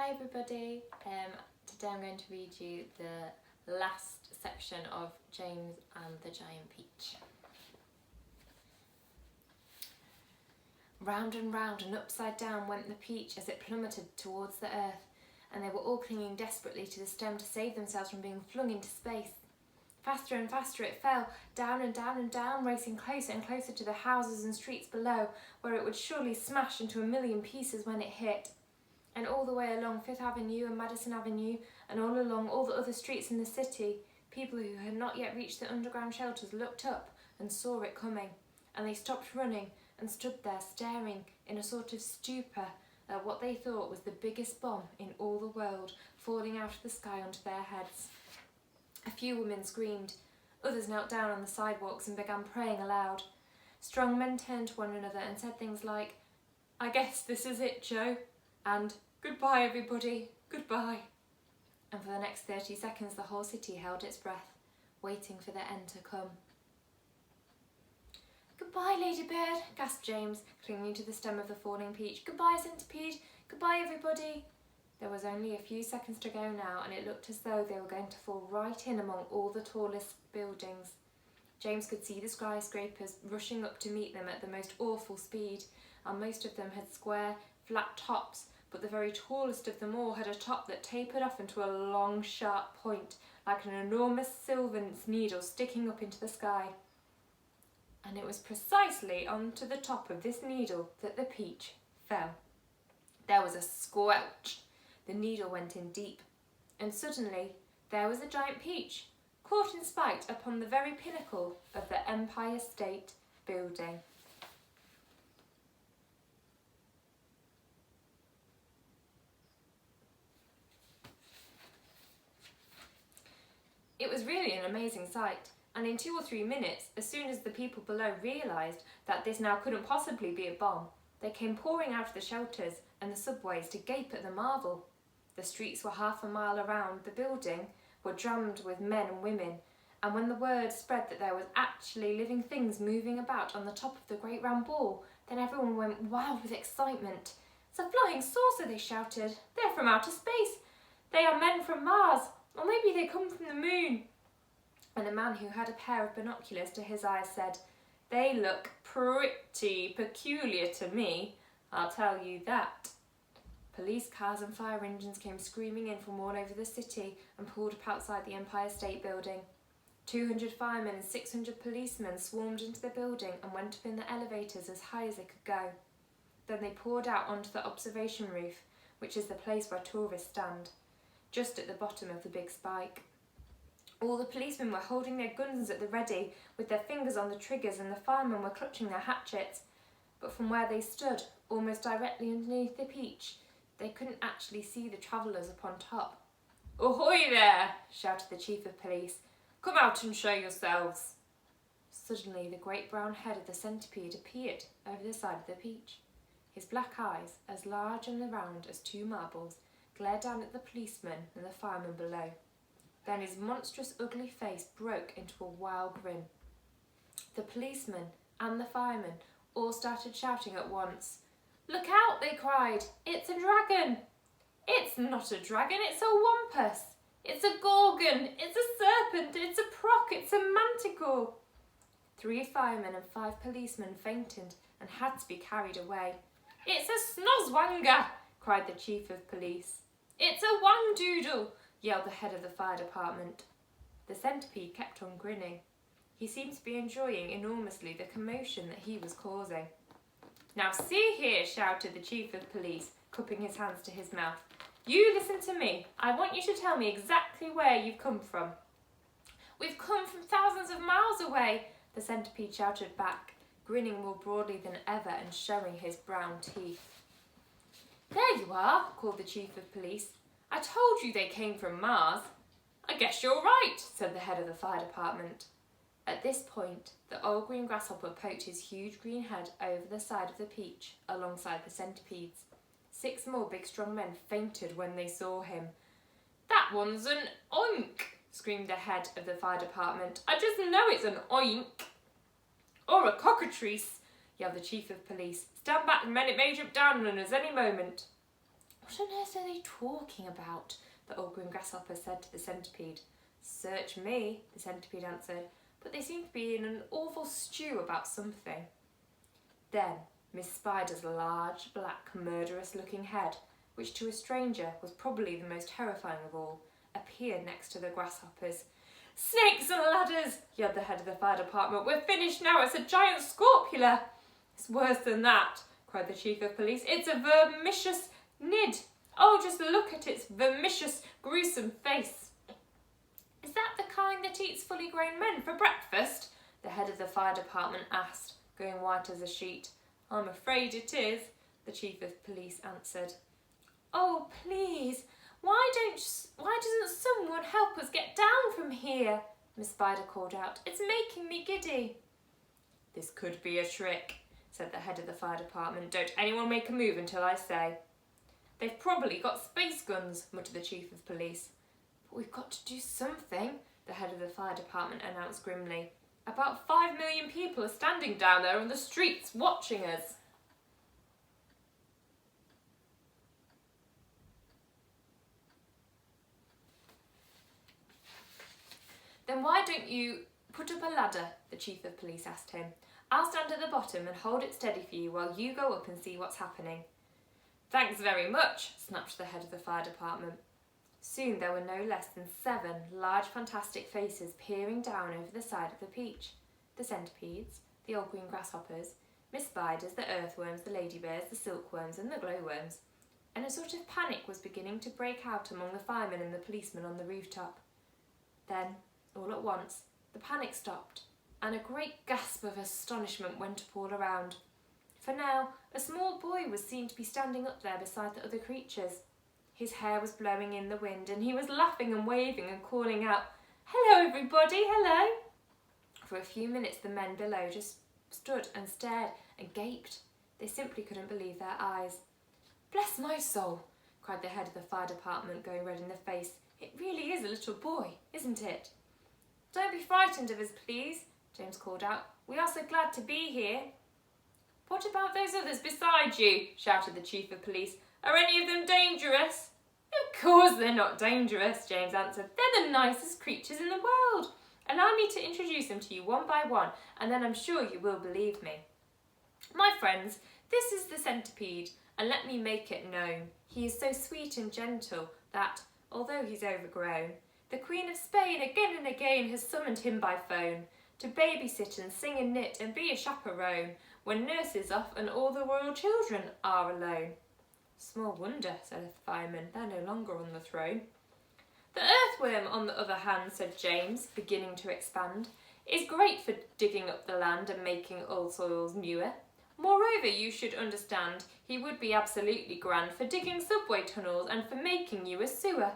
Hi everybody, today I'm going to read you the last section of James and the Giant Peach. Round and round and upside down went the peach as it plummeted towards the earth, and they were all clinging desperately to the stem to save themselves from being flung into space. Faster and faster it fell, down and down and down, racing closer and closer to the houses and streets below, where it would surely smash into a million pieces when it hit. And all the way along Fifth Avenue and Madison Avenue, and all along all the other streets in the city, people who had not yet reached the underground shelters looked up and saw it coming, and they stopped running and stood there staring in a sort of stupor at what they thought was the biggest bomb in all the world falling out of the sky onto their heads. A few women screamed, others knelt down on the sidewalks and began praying aloud. Strong men turned to one another and said things like, "I guess this is it, Joe," and "Goodbye, everybody, goodbye." And for the next 30 seconds, the whole city held its breath, waiting for the end to come. "Goodbye, Ladybird," gasped James, clinging to the stem of the falling peach. "Goodbye, Centipede. Goodbye, everybody." There was only a few seconds to go now, and it looked as though they were going to fall right in among all the tallest buildings. James could see the skyscrapers rushing up to meet them at the most awful speed, and most of them had square, flat tops, but the very tallest of them all had a top that tapered off into a long, sharp point, like an enormous silver needle sticking up into the sky. And it was precisely onto the top of this needle that the peach fell. There was a squelch. The needle went in deep, and suddenly there was the giant peach, caught in spite upon the very pinnacle of the Empire State Building. It was really an amazing sight, and in 2 or 3 minutes, as soon as the people below realised that this now couldn't possibly be a bomb, they came pouring out of the shelters and the subways to gape at the marvel. The streets were half a mile around the building, were jammed with men and women, and when the word spread that there was actually living things moving about on the top of the great round ball, then everyone went wild with excitement. "It's a flying saucer," they shouted. "They're from outer space. They are men from Mars. Or maybe they come from the moon." And a man who had a pair of binoculars to his eyes said, "They look pretty peculiar to me, I'll tell you that." Police cars and fire engines came screaming in from all over the city and pulled up outside the Empire State Building. 200 firemen and 600 policemen swarmed into the building and went up in the elevators as high as they could go. Then they poured out onto the observation roof, which is the place where tourists stand, just at the bottom of the big spike. All the policemen were holding their guns at the ready, with their fingers on the triggers, and the firemen were clutching their hatchets. But from where they stood, almost directly underneath the peach, they couldn't actually see the travellers upon top. "Ahoy there!" shouted the chief of police. "Come out and show yourselves." Suddenly the great brown head of the centipede appeared over the side of the peach. His black eyes, as large and round as 2 marbles, glared down at the policemen and the firemen below. Then his monstrous ugly face broke into a wild grin. The policemen and the firemen all started shouting at once. "Look out!" they cried. "It's a dragon!" "It's not a dragon, it's a wampus! It's a gorgon! It's a serpent! It's a proc! It's a manticore!" 3 firemen and 5 policemen fainted and had to be carried away. "It's a snozwanger!" cried the chief of police. "It's a wangdoodle!" yelled the head of the fire department. The centipede kept on grinning. He seemed to be enjoying enormously the commotion that he was causing. "Now see here," shouted the chief of police, cupping his hands to his mouth. "You listen to me. I want you to tell me exactly where you've come from." "We've come from thousands of miles away," the centipede shouted back, grinning more broadly than ever and showing his brown teeth. "There you are," called the chief of police. "I told you they came from Mars." "I guess you're right," said the head of the fire department. At this point, the old green grasshopper poked his huge green head over the side of the peach, alongside the centipedes. 6 more big strong men fainted when they saw him. "That one's an oink!" screamed the head of the fire department. "I just know it's an oink!" "Or a cockatrice!" yelled the chief of police. "Stand back, men, it may jump down on us any moment." What on earth are they talking about? The old green grasshopper said to the centipede. Search me, the centipede answered, but they seem to be in an awful stew about something. Then Miss Spider's large, black, murderous-looking head, which to a stranger was probably the most terrifying of all, appeared next to the grasshoppers. Snakes and ladders, yelled the head of the fire department. We're finished now, it's a giant scorpula. It's worse than that, cried the chief of police. It's a vermicious nid. Oh, just look at its vermicious, gruesome face. Is that the kind that eats fully grown men for breakfast? The head of the fire department asked, going white as a sheet. I'm afraid it is, the chief of police answered. Oh, please, why doesn't someone help us get down from here? Miss Spider called out. It's making me giddy. This could be a trick, said the head of the fire department. Don't anyone make a move until I say. They've probably got space guns, muttered the chief of police. But we've got to do something, the head of the fire department announced grimly. About 5 million people are standing down there on the streets watching us. Then why don't you put up a ladder, the chief of police asked him. I'll stand at the bottom and hold it steady for you while you go up and see what's happening. Thanks very much, snapped the head of the fire department. Soon there were no less than 7 large fantastic faces peering down over the side of the peach. The centipedes, the old green grasshoppers, Miss Spiders, the earthworms, the ladybears, the silkworms and the glowworms. And a sort of panic was beginning to break out among the firemen and the policemen on the rooftop. Then, all at once, the panic stopped, and a great gasp of astonishment went up all around. For now, a small boy was seen to be standing up there beside the other creatures. His hair was blowing in the wind, and he was laughing and waving and calling out, Hello, everybody, hello! For a few minutes the men below just stood and stared and gaped. They simply couldn't believe their eyes. Bless my soul, cried the head of the fire department, going red in the face. It really is a little boy, isn't it? Don't be frightened of us, please, James called out. We are so glad to be here. What about those others beside you? Shouted the chief of police. Are any of them dangerous? Of course they're not dangerous, James answered. They're the nicest creatures in the world. Allow me to introduce them to you one by one, and then I'm sure you will believe me. My friends, this is the centipede, and let me make it known. He is so sweet and gentle that, although he's overgrown, the Queen of Spain again and again has summoned him by phone to babysit and sing and knit and be a chaperone when nurse is off and all the royal children are alone. Small wonder, said a fireman, they're no longer on the throne. The earthworm, on the other hand, said James, beginning to expand, is great for digging up the land and making old soils newer. Moreover, you should understand, he would be absolutely grand for digging subway tunnels and for making you a sewer.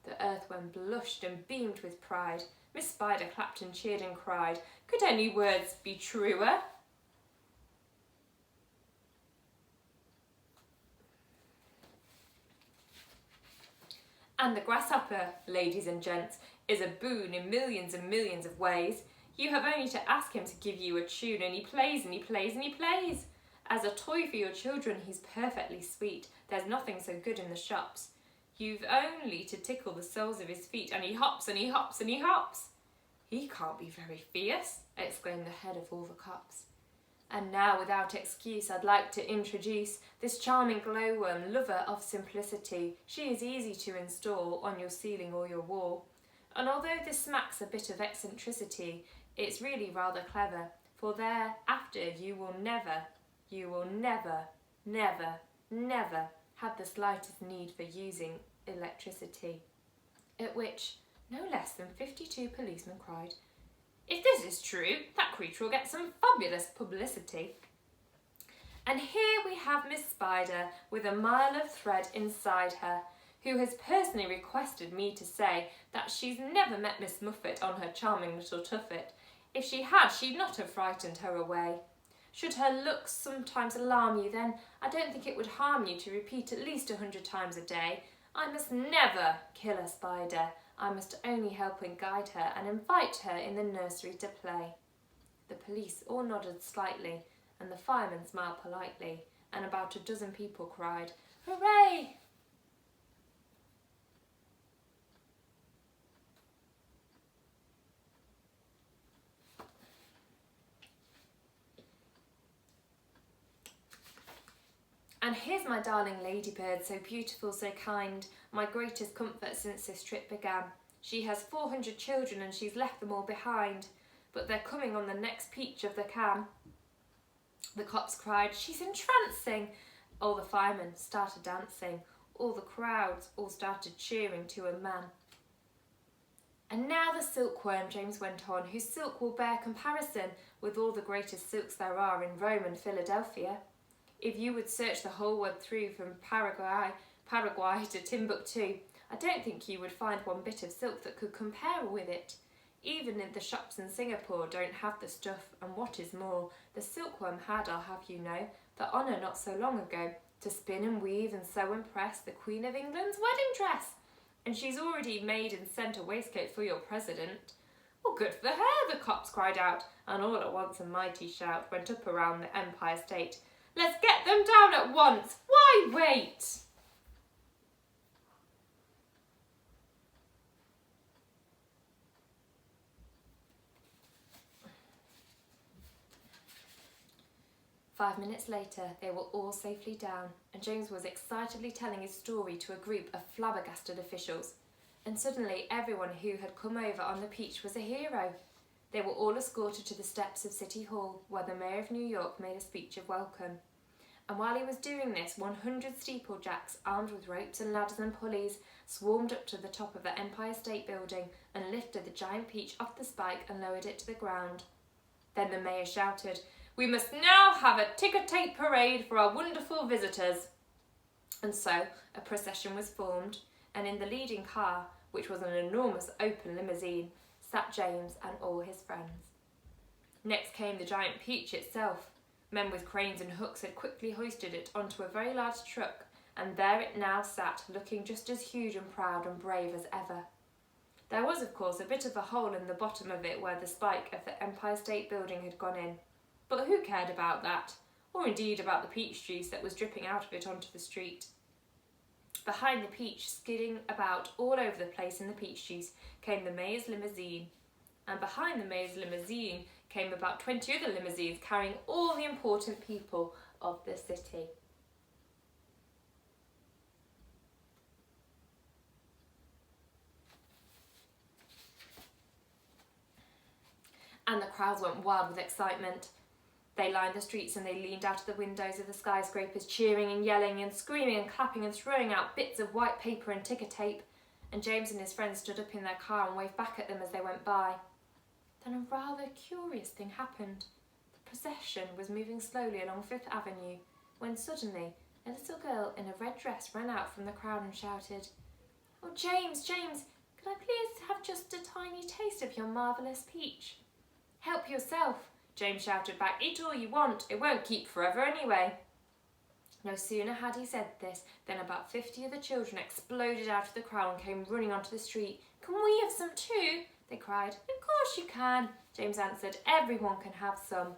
The earthworm blushed and beamed with pride. Miss Spider clapped and cheered and cried, Could any words be truer? And the grasshopper, ladies and gents, is a boon in millions and millions of ways. You have only to ask him to give you a tune, and he plays and he plays and he plays. As a toy for your children, he's perfectly sweet. There's nothing so good in the shops. You've only to tickle the soles of his feet, and he hops and he hops and he hops. He can't be very fierce, exclaimed the head of all the cops. And now, without excuse, I'd like to introduce this charming glowworm, lover of simplicity. She is easy to install on your ceiling or your wall. And although this smacks a bit of eccentricity, it's really rather clever, for thereafter you will never, never have the slightest need for using electricity. At which no less than 52 policemen cried, If this is true, that creature will get some fabulous publicity. And here we have Miss Spider with a mile of thread inside her, who has personally requested me to say that she's never met Miss Muffet on her charming little tuffet. If she had, she'd not have frightened her away. Should her looks sometimes alarm you, then I don't think it would harm you to repeat at least 100 times a day, I must never kill a spider. I must only help and guide her and invite her in the nursery to play. The police all nodded slightly, and the firemen smiled politely, and about a dozen people cried, Hooray! And here's my darling ladybird, so beautiful, so kind, my greatest comfort since this trip began. She has 400 children and she's left them all behind, but they're coming on the next peach of the can. The cops cried, she's entrancing. All the firemen started dancing. All the crowds all started cheering to a man. And now the silkworm, James went on, whose silk will bear comparison with all the greatest silks there are in Rome and Philadelphia. If you would search the whole world through from Paraguay to Timbuktu, I don't think you would find one bit of silk that could compare with it. Even in the shops in Singapore don't have the stuff, and what is more, the silkworm had, I'll have you know, the honour not so long ago to spin and weave and sew and press the Queen of England's wedding dress. And she's already made and sent a waistcoat for your president. Well, good for her, the cops cried out, and all at once a mighty shout went up around the Empire State. Let's get them down at once! Why wait? Five minutes later, they were all safely down, and James was excitedly telling his story to a group of flabbergasted officials. And suddenly everyone who had come over on the peach was a hero. They were all escorted to the steps of City Hall, where the Mayor of New York made a speech of welcome. And while he was doing this, 100 steeplejacks, armed with ropes and ladders and pulleys, swarmed up to the top of the Empire State Building and lifted the giant peach off the spike and lowered it to the ground. Then the mayor shouted, "We must now have a ticker-tape parade for our wonderful visitors." And so a procession was formed, and in the leading car, which was an enormous open limousine, sat James and all his friends. Next came the giant peach itself. Men with cranes and hooks had quickly hoisted it onto a very large truck, and there it now sat, looking just as huge and proud and brave as ever. There was, of course, a bit of a hole in the bottom of it where the spike of the Empire State Building had gone in, but who cared about that, or indeed about the peach juice that was dripping out of it onto the street? Behind the peach, skidding about all over the place in the peach juice, came the mayor's limousine, and behind the mayor's limousine came about 20 other limousines carrying all the important people of the city. And the crowds went wild with excitement. They lined the streets and they leaned out of the windows of the skyscrapers, cheering and yelling and screaming and clapping and throwing out bits of white paper and ticker tape. And James and his friends stood up in their car and waved back at them as they went by. Then a rather curious thing happened. The procession was moving slowly along Fifth Avenue when suddenly a little girl in a red dress ran out from the crowd and shouted, "Oh, James, James, could I please have just a tiny taste of your marvellous peach?" "Help yourself," James shouted back. "Eat all you want. It won't keep forever anyway." No sooner had he said this than about 50 other children exploded out of the crowd and came running onto the street. "Can we have some too?" they cried. "Of course you can," James answered. "Everyone can have some."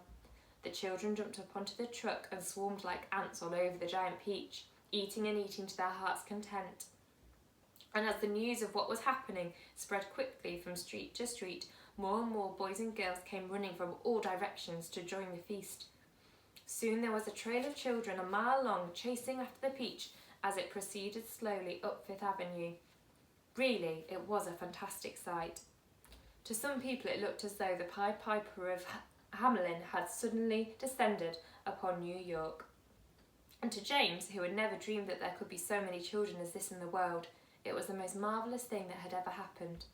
The children jumped up onto the truck and swarmed like ants all over the giant peach, eating and eating to their heart's content. And as the news of what was happening spread quickly from street to street, more and more boys and girls came running from all directions to join the feast. Soon there was a trail of children a mile long chasing after the peach as it proceeded slowly up Fifth Avenue. Really, it was a fantastic sight. To some people it looked as though the Pied Piper of Hamelin had suddenly descended upon New York. And to James, who had never dreamed that there could be so many children as this in the world, it was the most marvellous thing that had ever happened.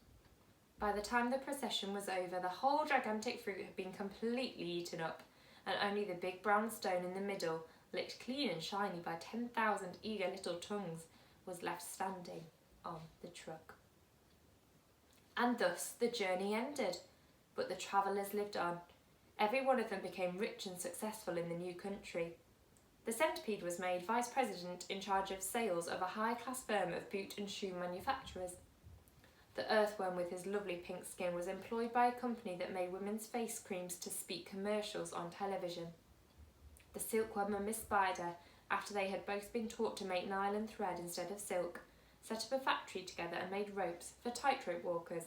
By the time the procession was over, the whole gigantic fruit had been completely eaten up, and only the big brown stone in the middle, licked clean and shiny by 10,000 eager little tongues, was left standing on the truck. And thus the journey ended, but the travellers lived on. Every one of them became rich and successful in the new country. The centipede was made vice president in charge of sales of a high-class firm of boot and shoe manufacturers. The earthworm with his lovely pink skin was employed by a company that made women's face creams to speak commercials on television. The silkworm and Miss Spider, after they had both been taught to make nylon thread instead of silk, set up a factory together and made ropes for tightrope walkers.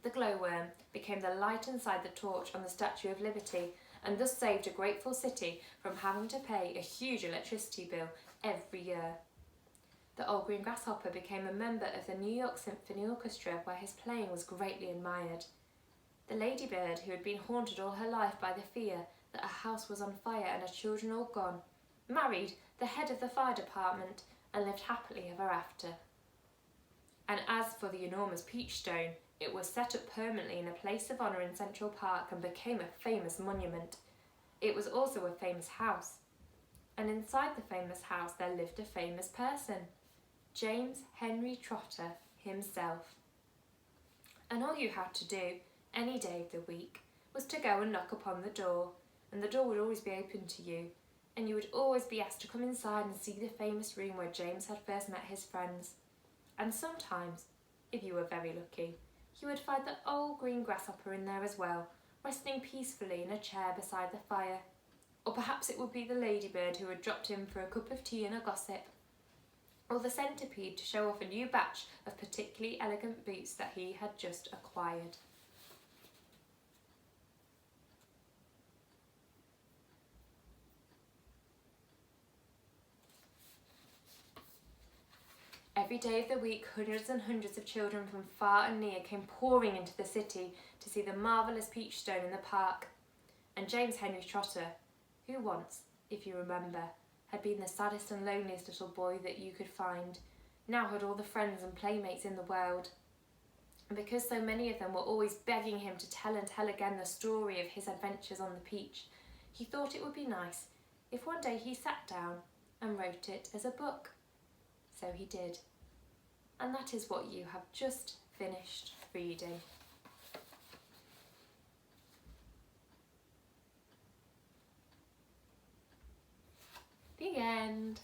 The glowworm became the light inside the torch on the Statue of Liberty and thus saved a grateful city from having to pay a huge electricity bill every year. The Old Green Grasshopper became a member of the New York Symphony Orchestra, where his playing was greatly admired. The ladybird, who had been haunted all her life by the fear that her house was on fire and her children all gone, married the head of the fire department and lived happily ever after. And as for the enormous peach stone, it was set up permanently in a place of honour in Central Park and became a famous monument. It was also a famous house. And inside the famous house there lived a famous person, James Henry Trotter himself. And all you had to do, any day of the week, was to go and knock upon the door, and the door would always be open to you, and you would always be asked to come inside and see the famous room where James had first met his friends. And sometimes, if you were very lucky, you would find the Old Green Grasshopper in there as well, resting peacefully in a chair beside the fire. Or perhaps it would be the ladybird who had dropped in for a cup of tea and a gossip. Or the centipede to show off a new batch of particularly elegant boots that he had just acquired. Every day of the week, hundreds and hundreds of children from far and near came pouring into the city to see the marvellous peach stone in the park. And James Henry Trotter, who once, if you remember, had been the saddest and loneliest little boy that you could find, now had all the friends and playmates in the world. And because so many of them were always begging him to tell and tell again the story of his adventures on the peach, he thought it would be nice if one day he sat down and wrote it as a book. So he did. And that is what you have just finished reading. The end.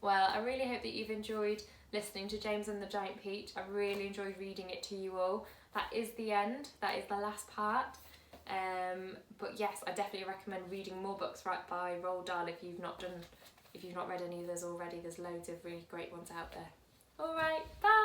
Well, I really hope that you've enjoyed listening to James and the Giant Peach. I really enjoyed reading it to you all. That is the end. That is the last part. But yes, I definitely recommend reading more books by Roald Dahl if you've not read any of those already. There's loads of really great ones out there. All right, bye.